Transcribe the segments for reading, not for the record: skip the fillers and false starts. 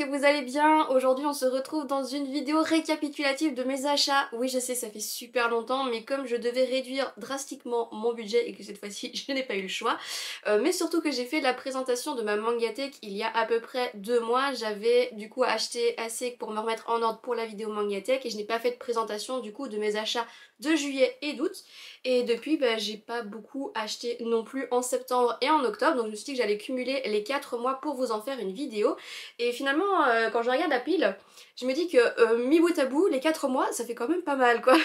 vous allez bien. Aujourd'hui on se retrouve dans une vidéo récapitulative de mes achats. Oui je sais ça fait super longtemps mais comme je devais réduire drastiquement mon budget et que cette fois-ci je n'ai pas eu le choix, mais surtout que j'ai fait la présentation de ma Mangatech il y a à peu près 2 mois, j'avais du coup acheté assez pour me remettre en ordre pour la vidéo Mangatech et je n'ai pas fait de présentation du coup de mes achats de juillet et d'août. Et depuis j'ai pas beaucoup acheté non plus en septembre et en octobre, donc je me suis dit que j'allais cumuler les 4 mois pour vous en faire une vidéo. Et finalement quand je regarde la pile, je me dis que mi bout à bout, les 4 mois ça fait quand même pas mal quoi.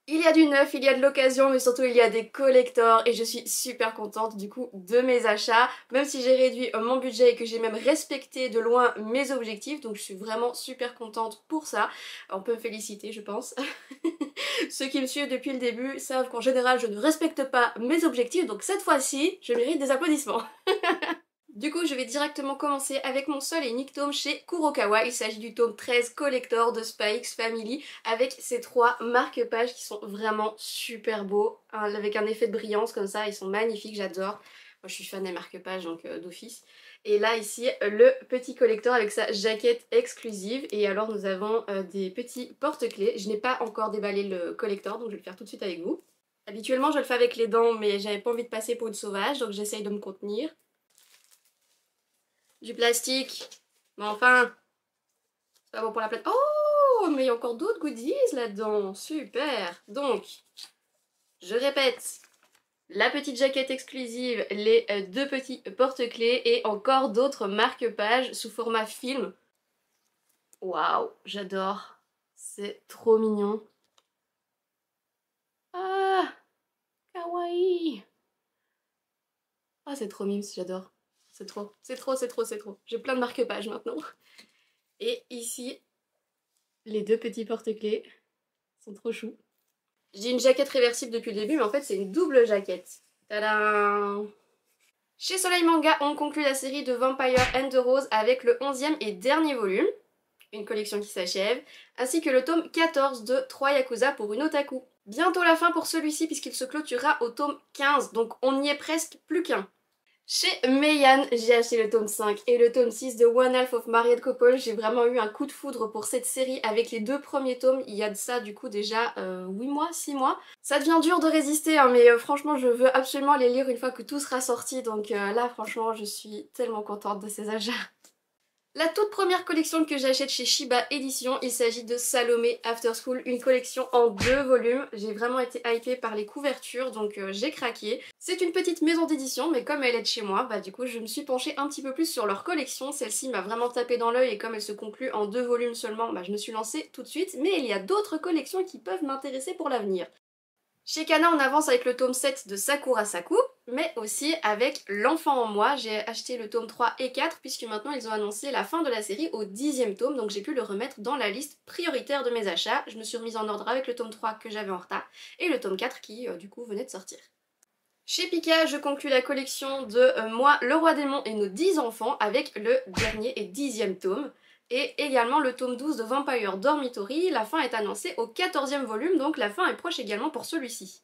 Il y a du neuf, il y a de l'occasion, mais surtout il y a des collectors et je suis super contente du coup de mes achats, même si j'ai réduit mon budget et que j'ai même respecté de loin mes objectifs, donc je suis vraiment super contente pour ça. On peut me féliciter je pense. Ceux qui me suivent depuis le début savent qu'en général je ne respecte pas mes objectifs, donc cette fois-ci je mérite des applaudissements. Du coup, je vais directement commencer avec mon seul et unique tome chez Kurokawa. Il s'agit du tome 13 Collector de Spy X Family avec ces 3 marque-pages qui sont vraiment super beaux, avec un effet de brillance comme ça, ils sont magnifiques, j'adore. Moi je suis fan des marque-pages donc d'office. Et là ici, le petit collector avec sa jaquette exclusive. Et alors nous avons des petits porte-clés. Je n'ai pas encore déballé le collector donc je vais le faire tout de suite avec vous. Habituellement je le fais avec les dents mais j'avais pas envie de passer pour une sauvage donc j'essaye de me contenir. Du plastique. Mais enfin, c'est pas bon pour la planète. Oh, mais il y a encore d'autres goodies là-dedans. Super. Donc, je répète, la petite jaquette exclusive, les 2 petits porte-clés et encore d'autres marque-pages sous format film. Waouh, j'adore. C'est trop mignon. Ah, kawaii. Ah, c'est trop mimes, j'adore. C'est trop, c'est trop, c'est trop, c'est trop. J'ai plein de marque-pages maintenant. Et ici, les 2 petits porte-clés sont trop choux. Je dis une jaquette réversible depuis le début, mais en fait c'est une double jaquette. Tadam! Chez Soleil Manga, on conclut la série de Vampire and the Rose avec le 11e et dernier volume, une collection qui s'achève, ainsi que le tome 14 de 3 Yakuza pour une otaku. Bientôt la fin pour celui-ci puisqu'il se clôturera au tome 15, donc on n'y est presque plus qu'un. Chez Meian, j'ai acheté le tome 5 et le tome 6 de One Half of Married Couple. J'ai vraiment eu un coup de foudre pour cette série avec les 2 premiers tomes. Il y a de ça du coup déjà 8 mois, 6 mois. Ça devient dur de résister hein, mais franchement je veux absolument les lire une fois que tout sera sorti. Donc là franchement je suis tellement contente de ces achats. La toute première collection que j'achète chez Shiba Édition, il s'agit de Salomé After School, une collection en 2 volumes. J'ai vraiment été hypée par les couvertures, donc j'ai craqué. C'est une petite maison d'édition, mais comme elle est de chez moi, du coup je me suis penchée un petit peu plus sur leur collection. Celle-ci m'a vraiment tapé dans l'œil et comme elle se conclut en 2 volumes seulement, je me suis lancée tout de suite. Mais il y a d'autres collections qui peuvent m'intéresser pour l'avenir. Chez Kana, on avance avec le tome 7 de Sakura Saku, mais aussi avec L'Enfant en moi. J'ai acheté le tome 3 et 4 puisque maintenant ils ont annoncé la fin de la série au 10e tome, donc j'ai pu le remettre dans la liste prioritaire de mes achats. Je me suis remise en ordre avec le tome 3 que j'avais en retard et le tome 4 qui du coup venait de sortir. Chez Pika, je conclus la collection de Moi, le Roi Démon et nos 10 enfants avec le dernier et 10e tome. Et également le tome 12 de Vampire Dormitory, la fin est annoncée au 14e volume, donc la fin est proche également pour celui-ci.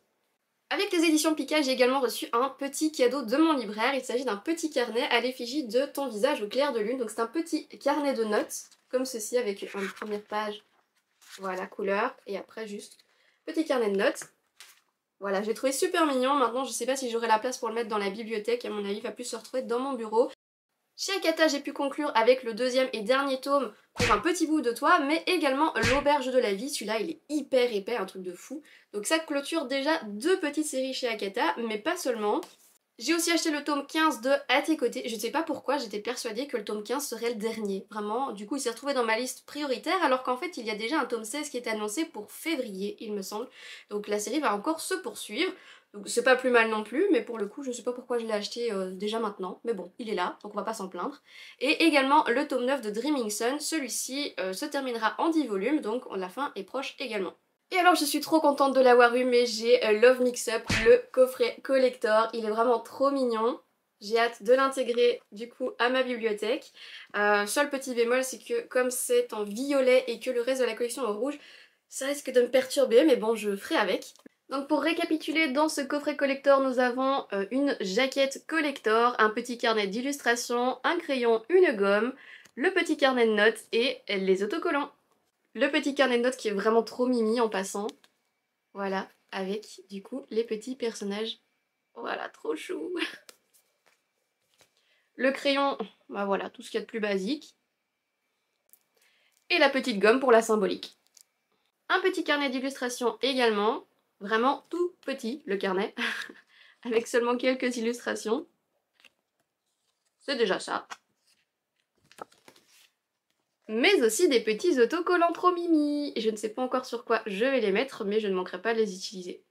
Avec les éditions Pika, j'ai également reçu un petit cadeau de mon libraire, il s'agit d'un petit carnet à l'effigie de ton visage au clair de lune, donc c'est un petit carnet de notes, comme ceci avec une première page, voilà, couleur, et après juste petit carnet de notes. Voilà, j'ai trouvé super mignon, maintenant je sais pas si j'aurai la place pour le mettre dans la bibliothèque, à mon avis il va plus se retrouver dans mon bureau. Chez Akata, j'ai pu conclure avec le 2e et dernier tome pour Un petit bout de toi, mais également L'Auberge de la vie. Celui-là, il est hyper épais, un truc de fou. Donc ça clôture déjà 2 petites séries chez Akata, mais pas seulement. J'ai aussi acheté le tome 15 de À tes côtés. Je ne sais pas pourquoi, j'étais persuadée que le tome 15 serait le dernier. Vraiment, du coup, il s'est retrouvé dans ma liste prioritaire, alors qu'en fait, il y a déjà un tome 16 qui est annoncé pour février, il me semble. Donc la série va encore se poursuivre. Donc c'est pas plus mal non plus, mais pour le coup je sais pas pourquoi je l'ai acheté déjà maintenant, mais bon, il est là, donc on va pas s'en plaindre. Et également le tome 9 de Dreaming Sun, celui-ci se terminera en 10 volumes, donc la fin est proche également. Et alors je suis trop contente de l'avoir eu, mais j'ai Love Mix Up, le coffret collector, il est vraiment trop mignon. J'ai hâte de l'intégrer du coup à ma bibliothèque. Seul petit bémol, c'est que comme c'est en violet et que le reste de la collection est en rouge, ça risque de me perturber, mais bon, je ferai avec. Donc pour récapituler, dans ce coffret collector, nous avons une jaquette collector, un petit carnet d'illustrations, un crayon, une gomme, le petit carnet de notes et les autocollants. Le petit carnet de notes qui est vraiment trop mimi en passant. Voilà, avec du coup les petits personnages. Voilà, trop chou. Le crayon, bah voilà, tout ce qu'il y a de plus basique. Et la petite gomme pour la symbolique. Un petit carnet d'illustration également, vraiment tout petit le carnet, avec seulement quelques illustrations. C'est déjà ça. Mais aussi des petits autocollants trop mimi. Je ne sais pas encore sur quoi je vais les mettre, mais je ne manquerai pas de les utiliser.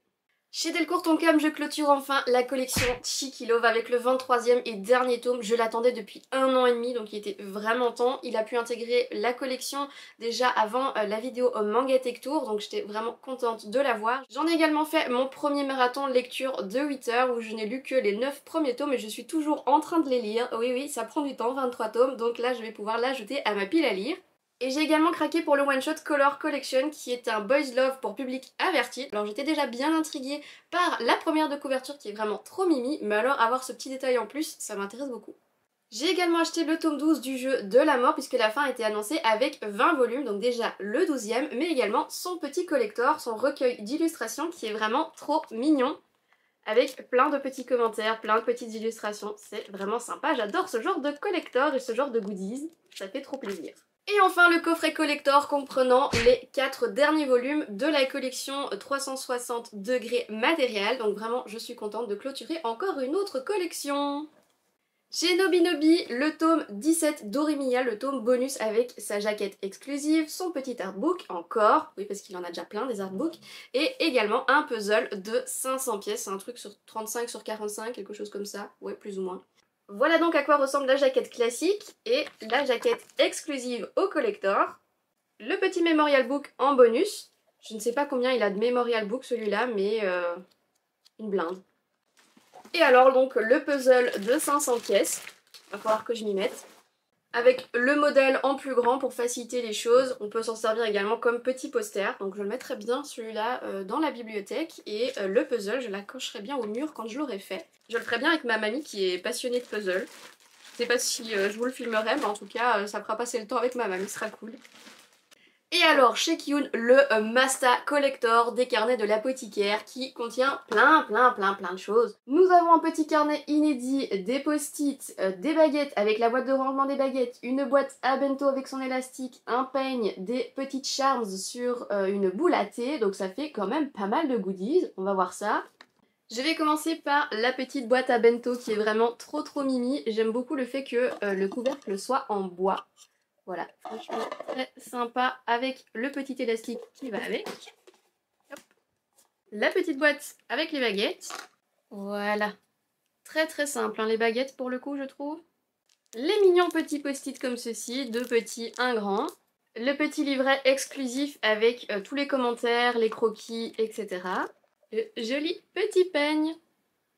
Chez Delcourt Tonkam, je clôture enfin la collection Chicky Love avec le 23e et dernier tome. Je l'attendais depuis 1 an et demi, donc il était vraiment temps. Il a pu intégrer la collection déjà avant la vidéo Manga Tech Tour, donc j'étais vraiment contente de l'avoir. J'en ai également fait mon premier marathon lecture de 8 heures où je n'ai lu que les 9 premiers tomes et je suis toujours en train de les lire. Oui, oui, ça prend du temps, 23 tomes, donc là je vais pouvoir l'ajouter à ma pile à lire. Et j'ai également craqué pour le One Shot Color Collection qui est un boys love pour public averti. Alors j'étais déjà bien intriguée par la première de couverture qui est vraiment trop mimi, mais alors avoir ce petit détail en plus, ça m'intéresse beaucoup. J'ai également acheté le tome 12 du jeu de la mort puisque la fin a été annoncée avec 20 volumes, donc déjà le 12e, mais également son petit collector, son recueil d'illustrations qui est vraiment trop mignon. Avec plein de petits commentaires, plein de petites illustrations, c'est vraiment sympa, j'adore ce genre de collector et ce genre de goodies, ça fait trop plaisir. Et enfin le coffret collector comprenant les 4 derniers volumes de la collection 360 degrés matériel. Donc vraiment je suis contente de clôturer encore une autre collection. Chez Nobinobi, le tome 17 d'Orimiya, le tome bonus avec sa jaquette exclusive, son petit artbook, encore, oui parce qu'il en a déjà plein des artbooks, et également un puzzle de 500 pièces, c'est un truc sur 35 sur 45, quelque chose comme ça, ouais plus ou moins. Voilà donc à quoi ressemble la jaquette classique et la jaquette exclusive au collector. Le petit Memorial Book en bonus. Je ne sais pas combien il a de Memorial Book celui-là, mais une blinde. Et alors donc le puzzle de 500 pièces. Va falloir que je m'y mette. Avec le modèle en plus grand pour faciliter les choses. On peut s'en servir également comme petit poster. Donc je le mettrai bien celui-là dans la bibliothèque. Et le puzzle, je l'accrocherai bien au mur quand je l'aurai fait. Je le ferai bien avec ma mamie qui est passionnée de puzzle. Je sais pas si je vous le filmerai, mais en tout cas ça fera passer le temps avec ma mamie, ce sera cool. Et alors chez Kiyun, le Masta Collector des carnets de l'apothicaire qui contient plein de choses. Nous avons un petit carnet inédit, des post-it, des baguettes avec la boîte de rangement des baguettes, une boîte à bento avec son élastique, un peigne, des petites charms sur une boule à thé, donc ça fait quand même pas mal de goodies, on va voir ça. Je vais commencer par la petite boîte à bento qui est vraiment trop mimi. J'aime beaucoup le fait que le couvercle soit en bois. Voilà, franchement très sympa avec le petit élastique qui va avec. Hop. La petite boîte avec les baguettes. Voilà, très simple hein, les baguettes pour le coup je trouve. Les mignons petits post-it comme ceci, 2 petits, 1 grand. Le petit livret exclusif avec tous les commentaires, les croquis, etc. Le joli petit peigne.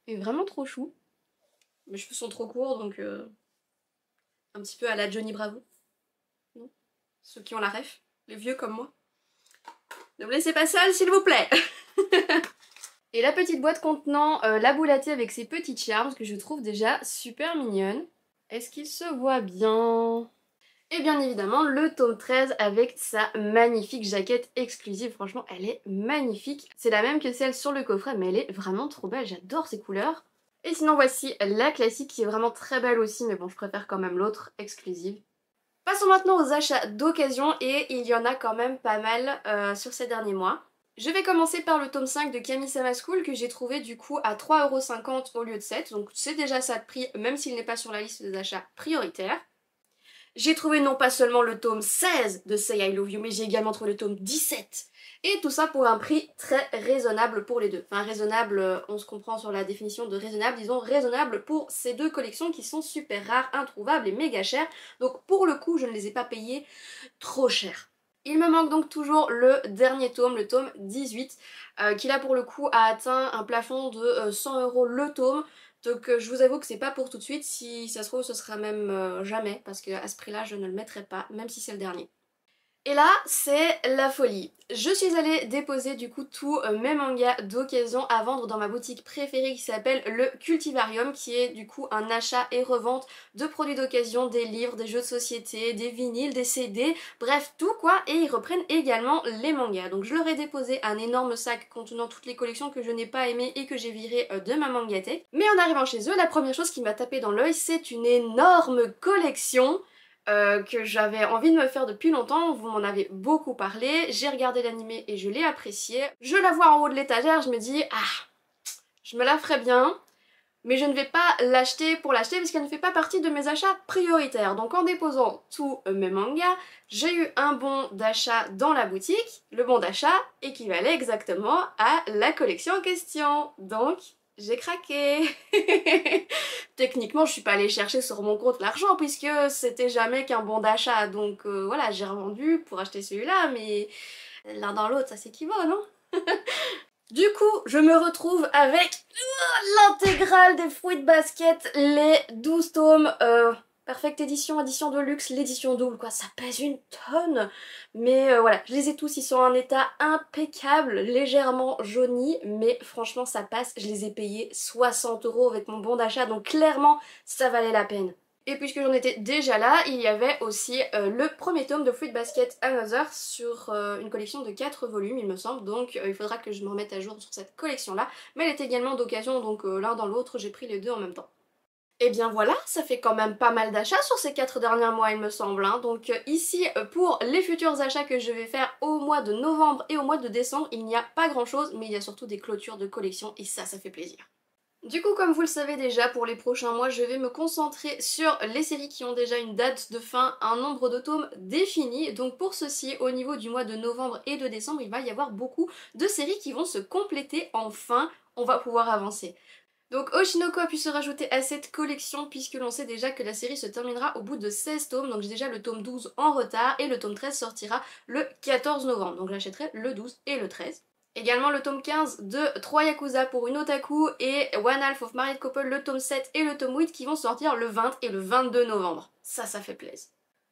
Il est vraiment trop chou. Mes cheveux sont trop courts donc un petit peu à la Johnny Bravo. Non, ceux qui ont la ref, les vieux comme moi. Ne me laissez pas seule s'il vous plaît. Et la petite boîte contenant la boule à thé avec ses petites charms que je trouve déjà super mignonne. Est-ce qu'il se voit bien? Et bien évidemment le tome 13 avec sa magnifique jaquette exclusive. Franchement elle est magnifique. C'est la même que celle sur le coffret mais elle est vraiment trop belle. J'adore ces couleurs. Et sinon voici la classique qui est vraiment très belle aussi mais bon je préfère quand même l'autre exclusive. Passons maintenant aux achats d'occasion et il y en a quand même pas mal sur ces derniers mois. Je vais commencer par le tome 5 de Kami-sama School que j'ai trouvé du coup à 3,50€ au lieu de 7, donc c'est déjà ça de prix même s'il n'est pas sur la liste des achats prioritaires. J'ai trouvé non pas seulement le tome 16 de Say I Love You mais j'ai également trouvé le tome 17 et tout ça pour un prix très raisonnable pour les deux. Enfin raisonnable, on se comprend sur la définition de raisonnable, disons raisonnable pour ces deux collections qui sont super rares, introuvables et méga chères. Donc pour le coup je ne les ai pas payées trop cher. Il me manque donc toujours le dernier tome, le tome 18, qui là pour le coup a atteint un plafond de 100€ le tome. Donc je vous avoue que c'est pas pour tout de suite, si ça se trouve ce sera même jamais, parce qu'à ce prix là je ne le mettrai pas, même si c'est le dernier. Et là, c'est la folie. Je suis allée déposer du coup tous mes mangas d'occasion à vendre dans ma boutique préférée qui s'appelle le Cultivarium, qui est du coup un achat et revente de produits d'occasion, des livres, des jeux de société, des vinyles, des CD, bref tout quoi, et ils reprennent également les mangas. Donc je leur ai déposé un énorme sac contenant toutes les collections que je n'ai pas aimées et que j'ai virées de ma mangathèque. Mais en arrivant chez eux, la première chose qui m'a tapé dans l'œil, c'est une énorme collection que j'avais envie de me faire depuis longtemps. Vous m'en avez beaucoup parlé, j'ai regardé l'animé et je l'ai apprécié. Je la vois en haut de l'étagère, je me dis ah, je me la ferais bien, mais je ne vais pas l'acheter pour l'acheter puisqu'elle ne fait pas partie de mes achats prioritaires. Donc en déposant tous mes mangas, j'ai eu un bon d'achat dans la boutique. Le bon d'achat équivalait exactement à la collection en question. Donc j'ai craqué. Techniquement, je suis pas allée chercher sur mon compte l'argent puisque c'était jamais qu'un bon d'achat. Donc voilà, j'ai revendu pour acheter celui-là, mais l'un dans l'autre, ça s'équivaut, non? Du coup, je me retrouve avec l'intégrale des Fruit Basket, les 12 tomes, Perfect Edition, édition de luxe, l'édition double, quoi, ça pèse une tonne. Mais voilà, je les ai tous, ils sont en état impeccable, légèrement jaunis, mais franchement ça passe, je les ai payés 60 € avec mon bon d'achat, donc clairement ça valait la peine. Et puisque j'en étais déjà là, il y avait aussi le premier tome de Fruit Basket Another sur une collection de 4 volumes il me semble, donc il faudra que je me remette à jour sur cette collection là, mais elle est également d'occasion, donc l'un dans l'autre j'ai pris les deux en même temps. Et bien voilà, ça fait quand même pas mal d'achats sur ces 4 derniers mois il me semble, hein. Donc ici pour les futurs achats que je vais faire au mois de novembre et au mois de décembre, il n'y a pas grand chose, mais il y a surtout des clôtures de collection et ça fait plaisir. Du coup, comme vous le savez déjà, pour les prochains mois, je vais me concentrer sur les séries qui ont déjà une date de fin, un nombre de tomes défini. Donc pour ceci, au niveau du mois de novembre et de décembre, il va y avoir beaucoup de séries qui vont se compléter enfin, on va pouvoir avancer. Donc Oshinoko a pu se rajouter à cette collection puisque l'on sait déjà que la série se terminera au bout de 16 tomes, donc j'ai déjà le tome 12 en retard et le tome 13 sortira le 14 novembre, donc j'achèterai le 12 et le 13. Également le tome 15 de 3 Yakuza pour une otaku et One Half of Married Couple, le tome 7 et le tome 8 qui vont sortir le 20 et le 22 novembre. Ça fait plaisir.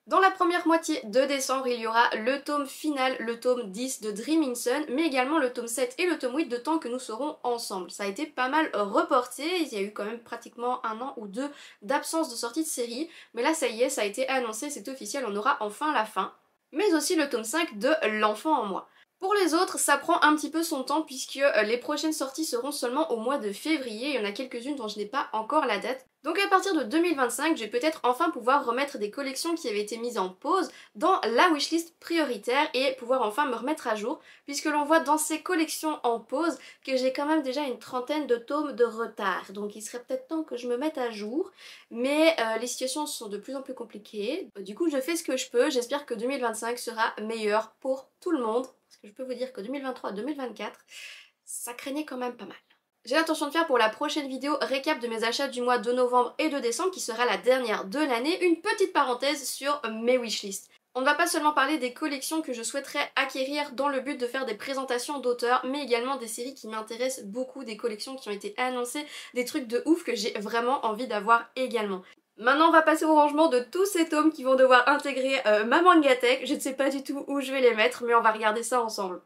Dans la première moitié de décembre, il y aura le tome final, le tome 10 de Dreaming Sun, mais également le tome 7 et le tome 8 de Temps que nous serons ensemble. Ça a été pas mal reporté, il y a eu quand même pratiquement un an ou deux d'absence de sortie de série, mais là ça y est, ça a été annoncé, c'est officiel, on aura enfin la fin. Mais aussi le tome 5 de L'Enfant en moi. Pour les autres, ça prend un petit peu son temps puisque les prochaines sorties seront seulement au mois de février. Il y en a quelques-unes dont je n'ai pas encore la date. Donc à partir de 2025, je vais peut-être enfin pouvoir remettre des collections qui avaient été mises en pause dans la wishlist prioritaire et pouvoir enfin me remettre à jour, puisque l'on voit dans ces collections en pause que j'ai quand même déjà une trentaine de tomes de retard. Donc il serait peut-être temps que je me mette à jour, mais les situations sont de plus en plus compliquées. Du coup je fais ce que je peux, j'espère que 2025 sera meilleur pour tout le monde. Parce que je peux vous dire que 2023-2024, ça craignait quand même pas mal. J'ai l'intention de faire pour la prochaine vidéo récap de mes achats du mois de novembre et de décembre, qui sera la dernière de l'année, une petite parenthèse sur mes wishlists. On ne va pas seulement parler des collections que je souhaiterais acquérir dans le but de faire des présentations d'auteurs, mais également des séries qui m'intéressent beaucoup, des collections qui ont été annoncées, des trucs de ouf que j'ai vraiment envie d'avoir également. Maintenant on va passer au rangement de tous ces tomes qui vont devoir intégrer ma mangathèque. Je ne sais pas du tout où je vais les mettre, mais on va regarder ça ensemble.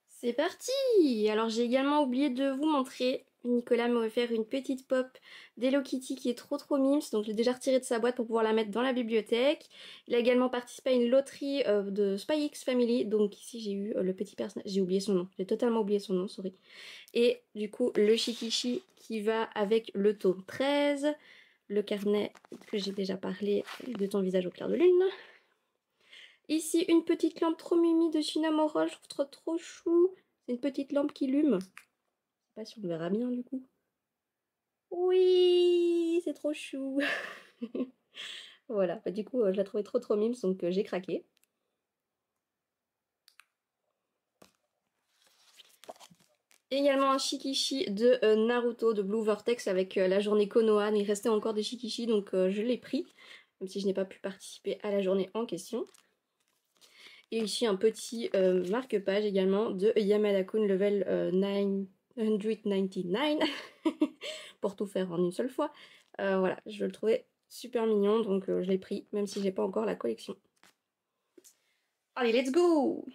C'est parti! Alors j'ai également oublié de vous montrer, Nicolas m'a offert une petite pop d'Hello Kitty qui est trop mimes, donc je l'ai déjà retirée de sa boîte pour pouvoir la mettre dans la bibliothèque. Il a également participé à une loterie de Spy X Family, donc ici j'ai eu le petit personnage, j'ai oublié son nom, j'ai totalement oublié son nom, sorry. Et du coup le Shikishi qui va avec le tome 13, le carnet que j'ai déjà parlé de ton visage au clair de lune. Ici, une petite lampe trop mimi de Shinamoro, je trouve trop chou. C'est une petite lampe qui allume. Je sais pas si on verra bien du coup. Oui, c'est trop chou. Voilà, du coup, je la trouvais trop mimes, donc j'ai craqué. Également un shikishi de Naruto de Blue Vortex avec la journée Konoha. Il restait encore des shikishis, donc je l'ai pris, même si je n'ai pas pu participer à la journée en question. Et ici un petit marque-page également de Yamada-kun level 999 pour tout faire en une seule fois. Voilà, je le trouvais super mignon, donc je l'ai pris, même si j'ai pas encore la collection. Allez, let's go!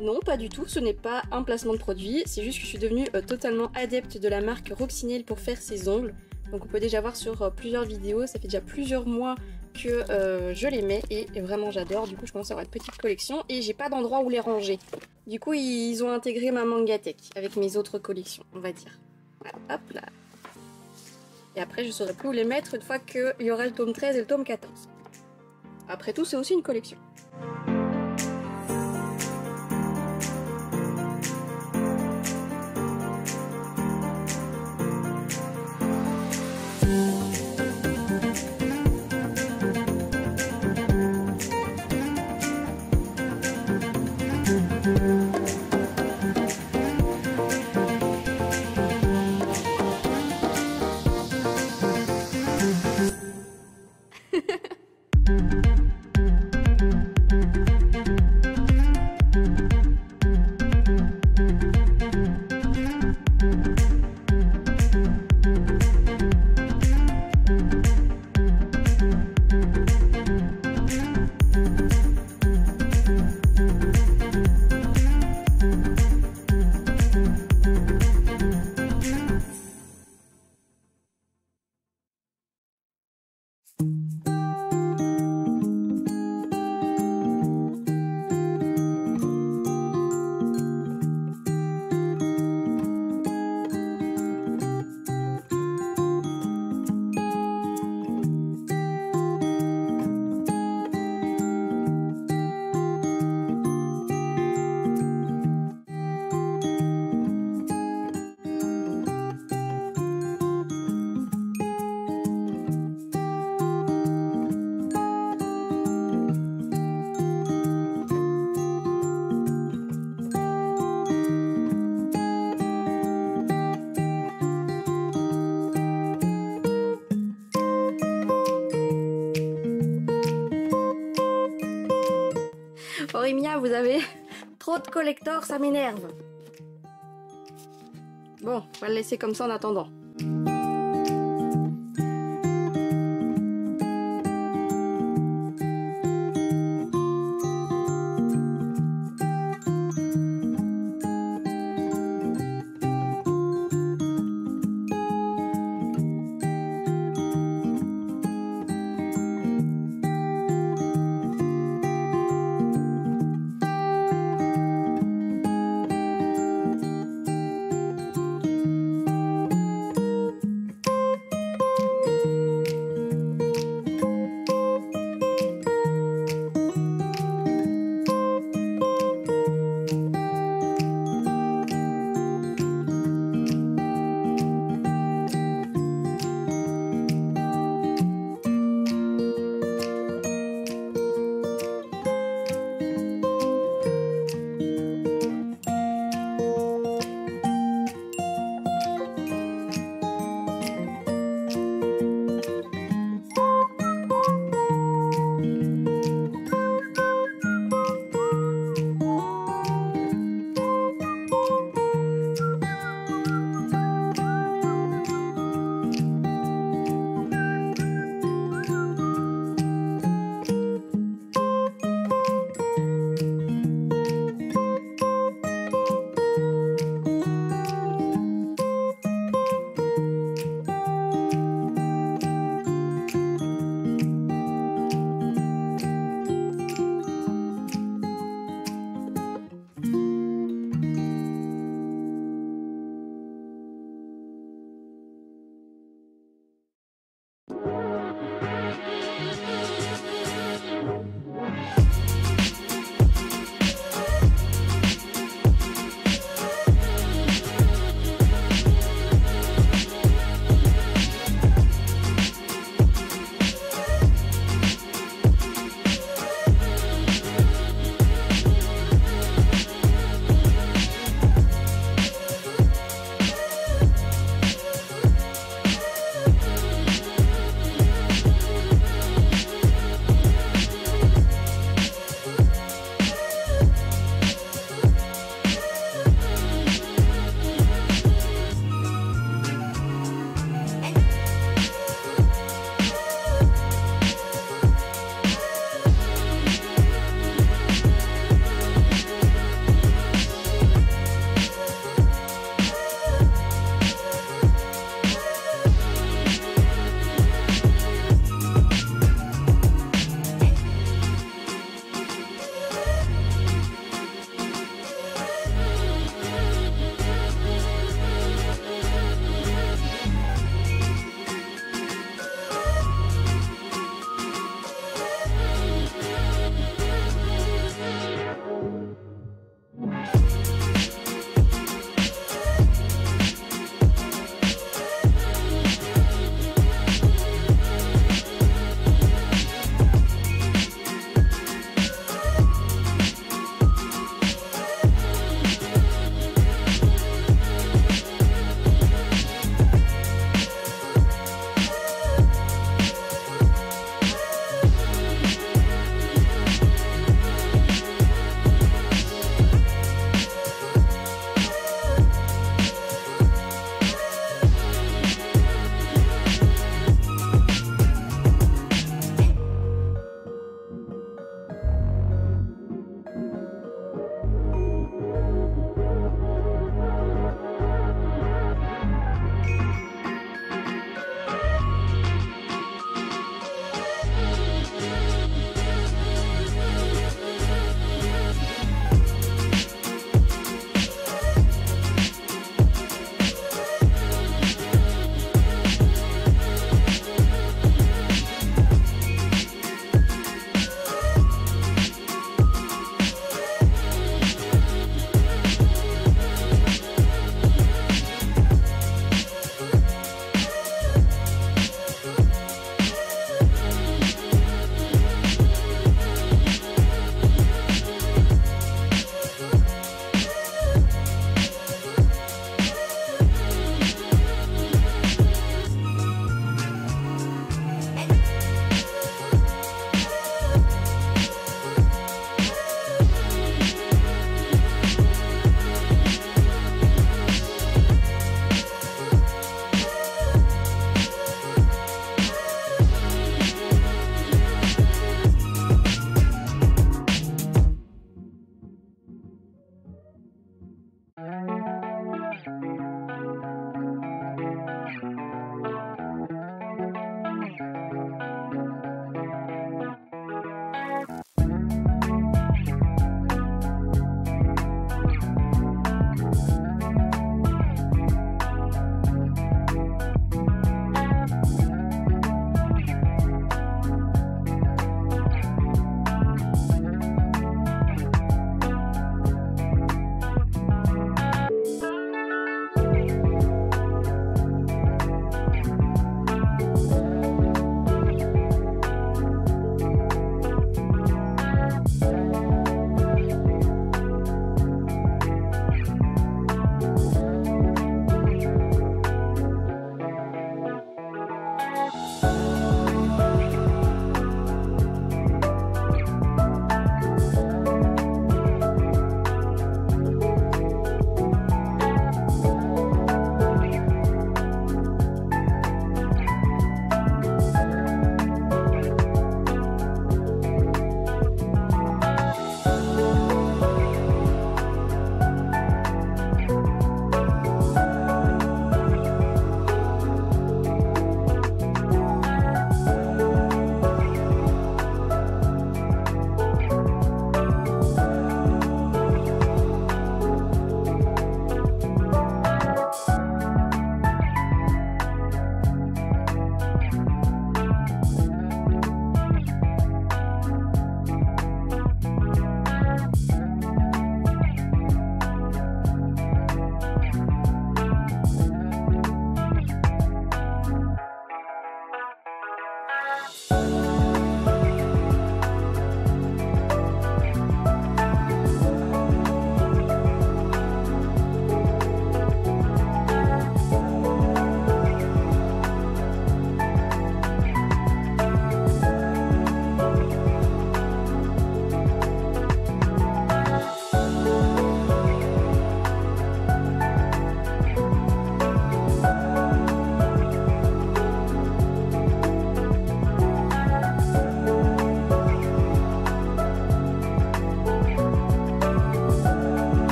Non, pas du tout, ce n'est pas un placement de produit, c'est juste que je suis devenue totalement adepte de la marque Roxinelle pour faire ses ongles. Donc on peut déjà voir sur plusieurs vidéos, ça fait déjà plusieurs mois que je les mets et vraiment j'adore. Du coup je commence à avoir une petite collection et j'ai pas d'endroit où les ranger. Du coup ils ont intégré ma Mangatech avec mes autres collections, on va dire. Voilà, hop là. Et après je saurai plus où les mettre une fois qu'il y aura le tome 13 et le tome 14. Après tout c'est aussi une collection. Aurémia, vous avez trop de collectors, ça m'énerve. Bon, on va le laisser comme ça en attendant.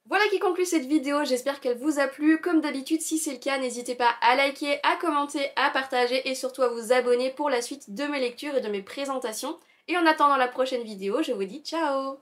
Voilà qui conclut cette vidéo, j'espère qu'elle vous a plu. Comme d'habitude, si c'est le cas, n'hésitez pas à liker, à commenter, à partager et surtout à vous abonner pour la suite de mes lectures et de mes présentations. Et en attendant la prochaine vidéo, je vous dis ciao!